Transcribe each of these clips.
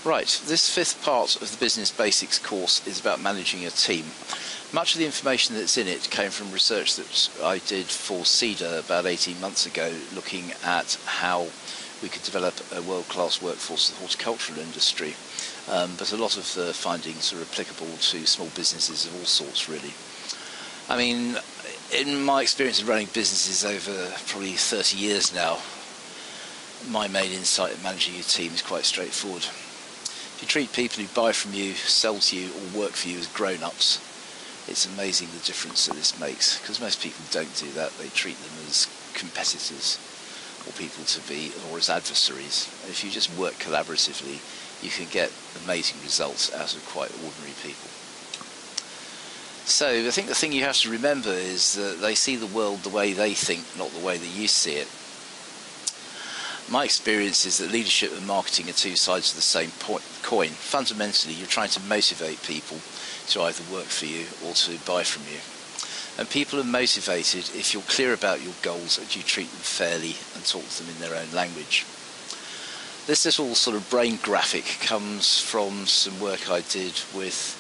Right, this fifth part of the Business Basics course is about managing a team. Much of the information that's in it came from research that I did for CEDA about 18 months ago, looking at how we could develop a world-class workforce in the horticultural industry. But a lot of the findings are applicable to small businesses of all sorts, really. I mean, in my experience of running businesses over probably 30 years now, my main insight in managing your team is quite straightforward. If you treat people who buy from you, sell to you, or work for you as grown-ups, it's amazing the difference that this makes, because most people don't do that. They treat them as competitors or people to be, or as adversaries. If you just work collaboratively, you can get amazing results out of quite ordinary people. So I think the thing you have to remember is that they see the world the way they think, not the way that you see it. My experience is that leadership and marketing are two sides of the same coin. Fundamentally, you're trying to motivate people to either work for you or to buy from you. And people are motivated if you're clear about your goals and you treat them fairly and talk to them in their own language. This little sort of brain graphic comes from some work I did with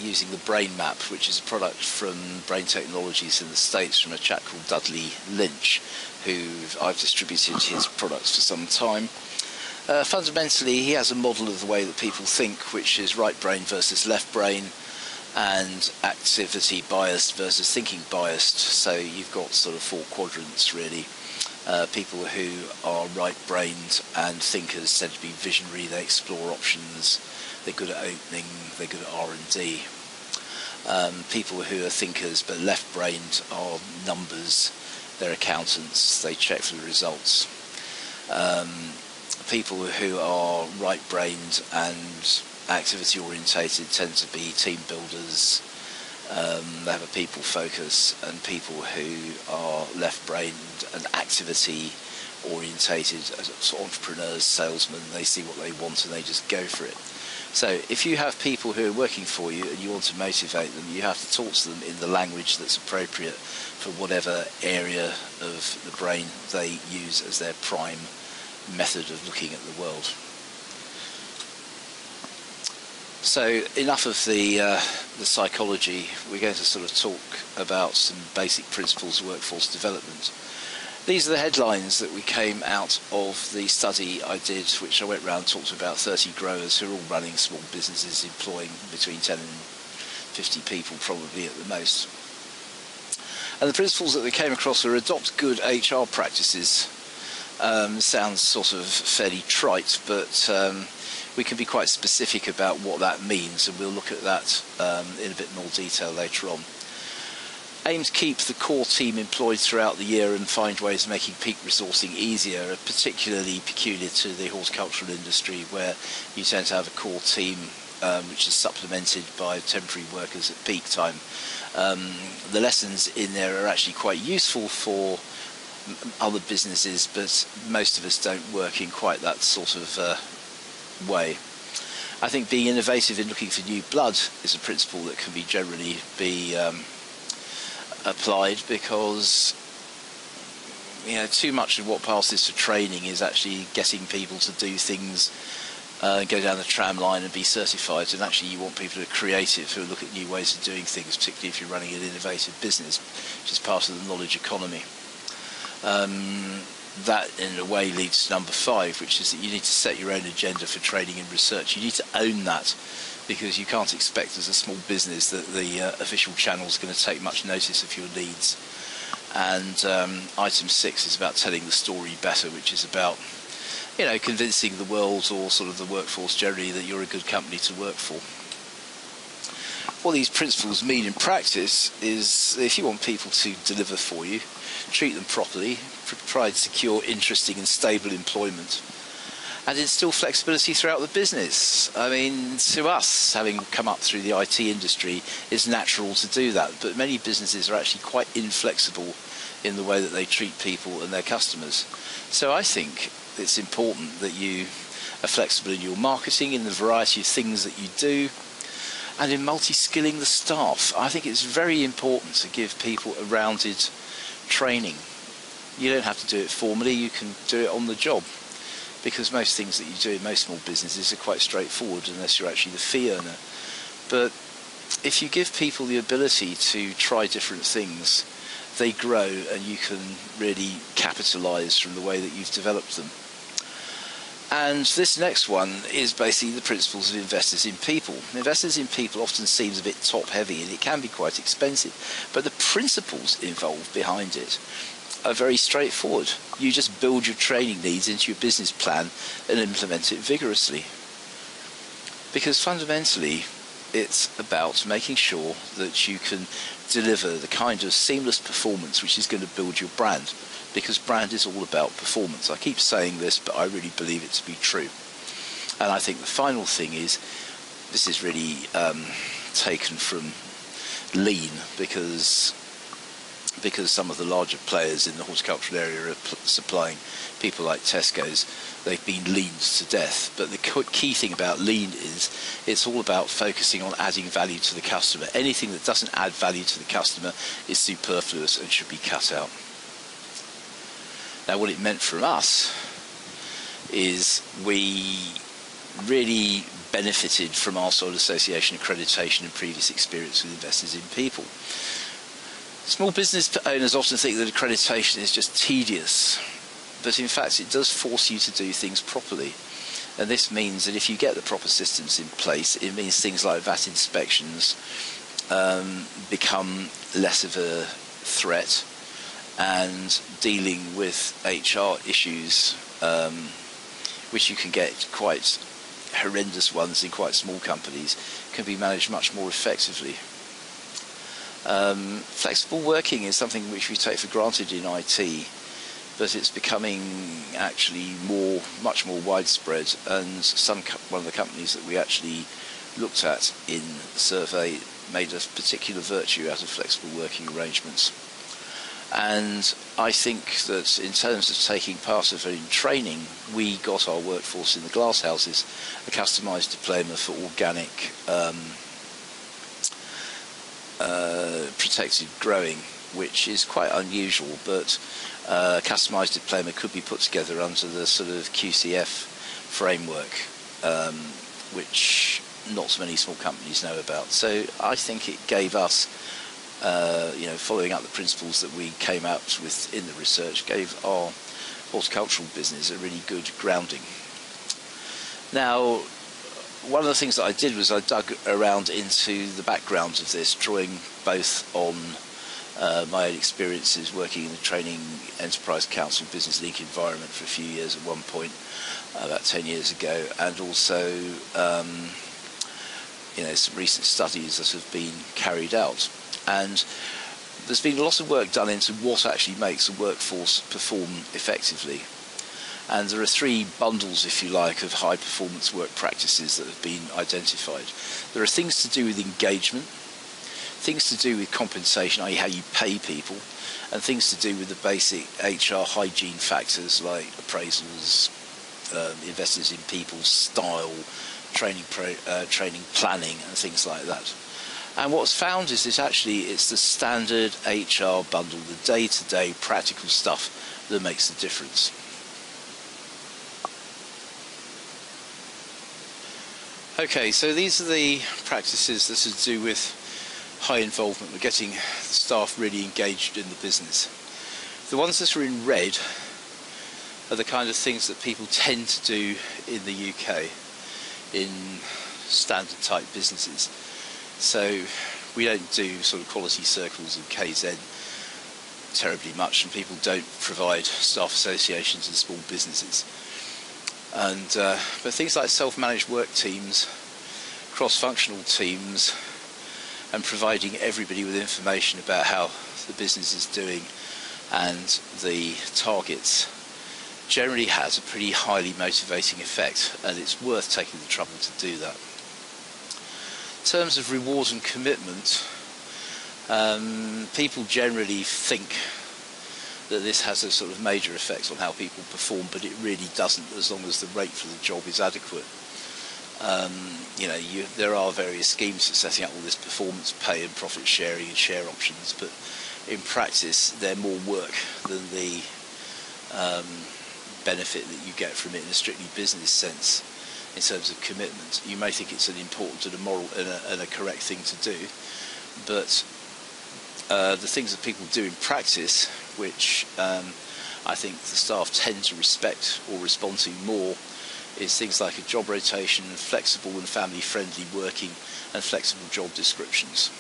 using the Brain Map, which is a product from Brain Technologies in the States from a chap called Dudley Lynch, who I've distributed his products for some time. Fundamentally, he has a model of the way that people think, which is right brain versus left brain, and activity biased versus thinking biased. So you've got sort of four quadrants, really. People who are right-brained and thinkers tend to be visionary. They explore options. They're good at opening. They're good at R&D. People who are thinkers but left-brained are numbers. They're accountants. They check for the results. People who are right-brained and activity-orientated tend to be team builders. They have a people focus, and people who are left-brained and activity-orientated as entrepreneurs, salesmen, they see what they want and they just go for it. So if you have people who are working for you and you want to motivate them, you have to talk to them in the language that's appropriate for whatever area of the brain they use as their prime method of looking at the world. So enough of the psychology. We're going to sort of talk about some basic principles of workforce development. These are the headlines that we came out of the study I did, which I went around and talked to about 30 growers who are all running small businesses employing between 10 and 50 people probably at the most. And the principles that we came across are adopt good HR practices. Sounds sort of fairly trite, but we can be quite specific about what that means, and we'll look at that in a bit more detail later on. Aim to keep the core team employed throughout the year and find ways of making peak resourcing easier, particularly peculiar to the horticultural industry, where you tend to have a core team which is supplemented by temporary workers at peak time. The lessons in there are actually quite useful for other businesses, but most of us don't work in quite that sort of way. I think being innovative in looking for new blood is a principle that can be generally be applied, because too much of what passes for training is actually getting people to do things, go down the tram line and be certified, and actually you want people who are creative, who look at new ways of doing things, particularly if you're running an innovative business, which is part of the knowledge economy. That in a way leads to number 5, which is that you need to set your own agenda for training and research. You need to own that, because you can't expect as a small business that the official channel is going to take much notice of your needs. And item 6 is about telling the story better, which is about convincing the world, or sort of the workforce generally, that you're a good company to work for. What these principles mean in practice is if you want people to deliver for you, treat them properly, provide secure, interesting and stable employment, and instill flexibility throughout the business. I mean, to us, having come up through the IT industry, it's natural to do that, but many businesses are actually quite inflexible in the way that they treat people and their customers. So I think it's important that you are flexible in your marketing, in the variety of things that you do, and in multi-skilling the staff. I think it's very important to give people a rounded training. You don't have to do it formally, you can do it on the job. because most things that you do in most small businesses are quite straightforward unless you're actually the fee earner. But if you give people the ability to try different things, they grow, and you can really capitalise from the way that you've developed them. And this next one is basically the principles of investors in people. Investors in people often seems a bit top heavy, and it can be quite expensive, but the principles involved behind it are very straightforward. You just build your training needs into your business plan and implement it vigorously. Because fundamentally, it's about making sure that you can deliver the kind of seamless performance which is going to build your brand. Because brand is all about performance. I keep saying this, but I really believe it to be true. And I think the final thing is, this is really taken from lean, because some of the larger players in the horticultural area are supplying people like Tesco's. They've been leaned to death. But the key thing about lean is it's all about focusing on adding value to the customer. Anything that doesn't add value to the customer is superfluous and should be cut out. Now, what it meant for us is we really benefited from our Soil Association accreditation and previous experience with investors in people. Small business owners often think that accreditation is just tedious, but in fact it does force you to do things properly. And this means that if you get the proper systems in place, it means things like VAT inspections become less of a threat, and dealing with HR issues, which you can get quite horrendous ones in quite small companies, can be managed much more effectively. Flexible working is something which we take for granted in IT, but it's becoming actually much more widespread, and one of the companies that we actually looked at in the survey made a particular virtue out of flexible working arrangements. And I think that in terms of taking part of it in training, we got our workforce in the glass houses a customised diploma for organic protected growing, which is quite unusual, but a customised diploma could be put together under the sort of QCF framework, which not many small companies know about. So I think it gave us, following up the principles that we came out with in the research, gave our horticultural business a really good grounding. Now, one of the things that I did was I dug around into the background of this, drawing both on my own experiences working in the Training Enterprise Council Business Link environment for a few years at one point, about 10 years ago, and also some recent studies that have been carried out. And there's been lots of work done into what actually makes a workforce perform effectively. And there are three bundles, if you like, of high-performance work practices that have been identified. There are things to do with engagement, things to do with compensation, i.e. how you pay people, and things to do with the basic HR hygiene factors like appraisals, investors in people's style, training planning, and things like that. And what's found is that actually it's the standard HR bundle, the day-to-day practical stuff that makes the difference. Okay, so these are the practices that are to do with high involvement. We're getting the staff really engaged in the business. The ones that are in red are the kind of things that people tend to do in the UK in standard type businesses. So we don't do sort of quality circles and KZ terribly much, and people don't provide staff associations in small businesses. And but things like self-managed work teams, cross-functional teams, and providing everybody with information about how the business is doing and the targets generally has a pretty highly motivating effect, and it's worth taking the trouble to do that. In terms of reward and commitment, people generally think that this has a sort of major effect on how people perform, but it really doesn't, as long as the rate for the job is adequate. There are various schemes for setting up all this performance pay and profit sharing and share options, but in practice they're more work than the benefit that you get from it in a strictly business sense in terms of commitment. You may think it's an important and a moral and a correct thing to do, but the things that people do in practice, which I think the staff tend to respect or respond to more, is things like a job rotation, flexible and family-friendly working, and flexible job descriptions.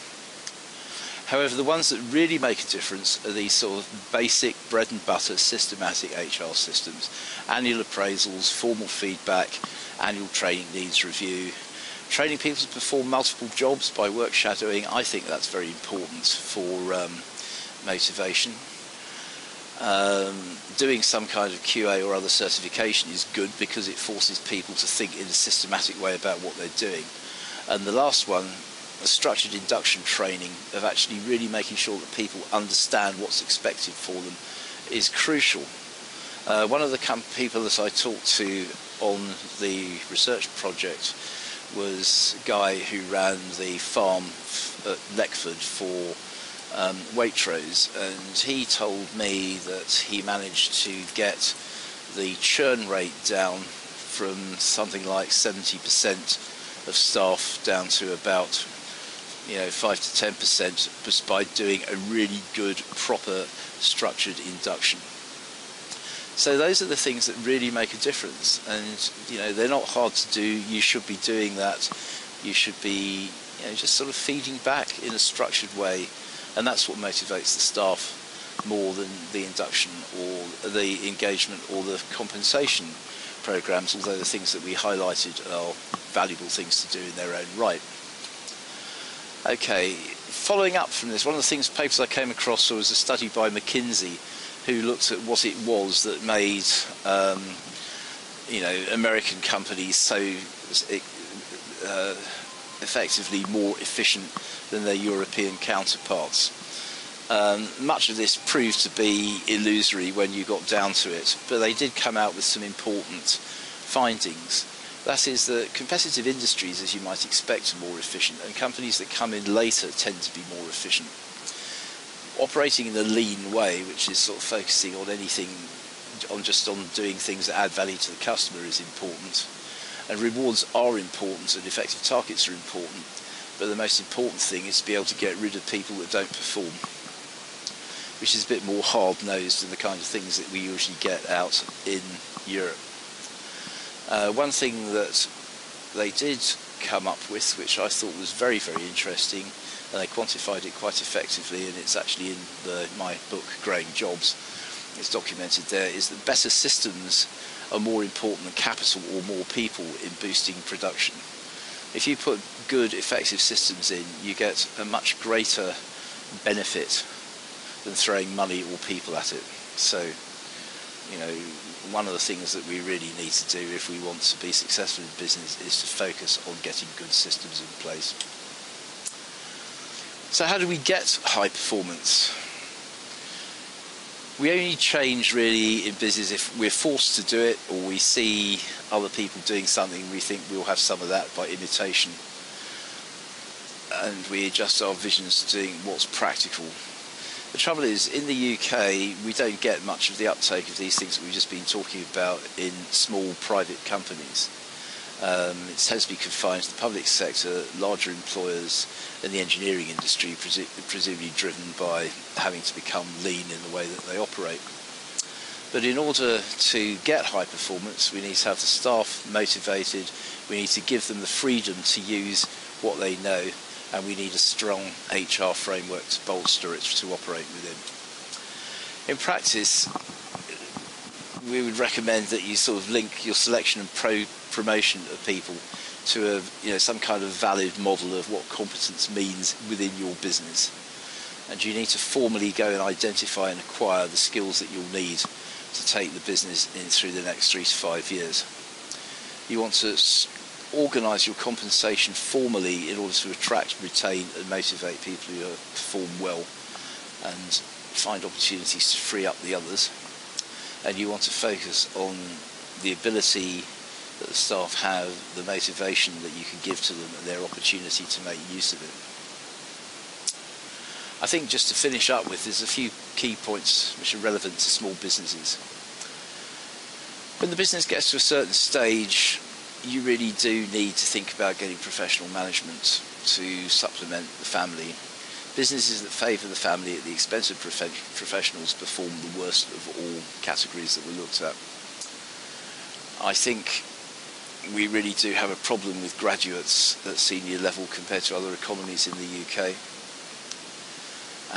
However, the ones that really make a difference are these sort of basic bread and butter systematic HR systems: annual appraisals, formal feedback, annual training needs review, training people to perform multiple jobs by work shadowing. I think that's very important for motivation. Doing some kind of QA or other certification is good because it forces people to think in a systematic way about what they're doing. And the last one, a structured induction training of actually really making sure that people understand what's expected for them, is crucial. One of the people that I talked to on the research project was a guy who ran the farm at Leckford for Waitrose, and he told me that he managed to get the churn rate down from something like 70% of staff down to about 5 to 10% just by doing a really good, proper, structured induction. So those are the things that really make a difference, and they're not hard to do. You should be doing that. You should be just sort of feeding back in a structured way, and that's what motivates the staff more than the induction or the engagement or the compensation programs, although the things that we highlighted are valuable things to do in their own right. Okay, following up from this, one of the papers I came across was a study by McKinsey, who looked at what it was that made American companies so effectively more efficient than their European counterparts. Much of this proved to be illusory when you got down to it, but they did come out with some important findings. That is that competitive industries, as you might expect, are more efficient, and companies that come in later tend to be more efficient. Operating in a lean way, which is sort of focusing on on doing things that add value to the customer, is important. And rewards are important, and effective targets are important. But the most important thing is to be able to get rid of people that don't perform, which is a bit more hard-nosed than the kind of things that we usually get out in Europe. One thing that they did come up with, which I thought was very, very interesting, and they quantified it quite effectively, and it's actually in my book, Growing Jobs. It's documented there, is that better systems are more important than capital or more people in boosting production. If you put good, effective systems in, you get a much greater benefit than throwing money or people at it. So, one of the things that we really need to do if we want to be successful in business is to focus on getting good systems in place. So how do we get high performance? We only change really in business if we're forced to do it, or we see other people doing something, we think we'll have some of that by imitation, and we adjust our visions to doing what's practical. The trouble is, in the UK, we don't get much of the uptake of these things that we've just been talking about in small private companies. It tends to be confined to the public sector, larger employers, and the engineering industry, presumably driven by having to become lean in the way that they operate. But in order to get high performance, we need to have the staff motivated, we need to give them the freedom to use what they know, and we need a strong HR framework to bolster it to operate within. In practice, we would recommend that you sort of link your selection and promotion of people to some kind of valid model of what competence means within your business. And you need to formally go and identify and acquire the skills that you'll need to take the business in through the next 3 to 5 years. You want to organise your compensation formally in order to attract, retain and motivate people who perform well, and find opportunities to free up the others. And you want to focus on the ability that the staff have, the motivation that you can give to them, and their opportunity to make use of it. I think just to finish up with, there's a few key points which are relevant to small businesses. When the business gets to a certain stage, you really do need to think about getting professional management to supplement the family. Businesses that favour the family at the expense of professionals perform the worst of all categories that we looked at. I think we really do have a problem with graduates at senior level compared to other economies in the UK,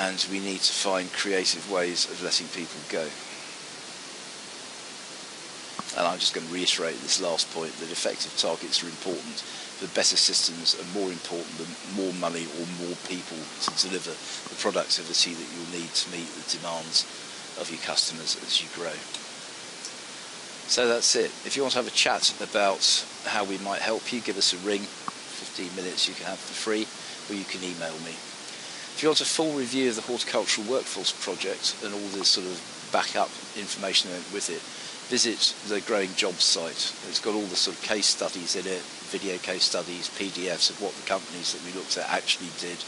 and we need to find creative ways of letting people go. And I'm just going to reiterate this last point, that effective targets are important, but better systems are more important than more money or more people to deliver the productivity that you'll need to meet the demands of your customers as you grow. So that's it. If you want to have a chat about how we might help you, give us a ring. 15 minutes you can have for free, or you can email me. If you want a full review of the Horticultural Workforce Project and all the sort of backup information with it, visit the Growing Jobs site. It's got all the sort of case studies in it, video case studies, PDFs of what the companies that we looked at actually did,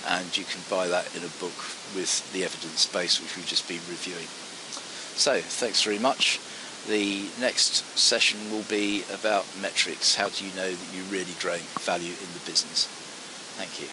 and you can buy that in a book with the evidence base which we've just been reviewing. So, thanks very much. The next session will be about metrics. How do you know that you're really growing value in the business? Thank you.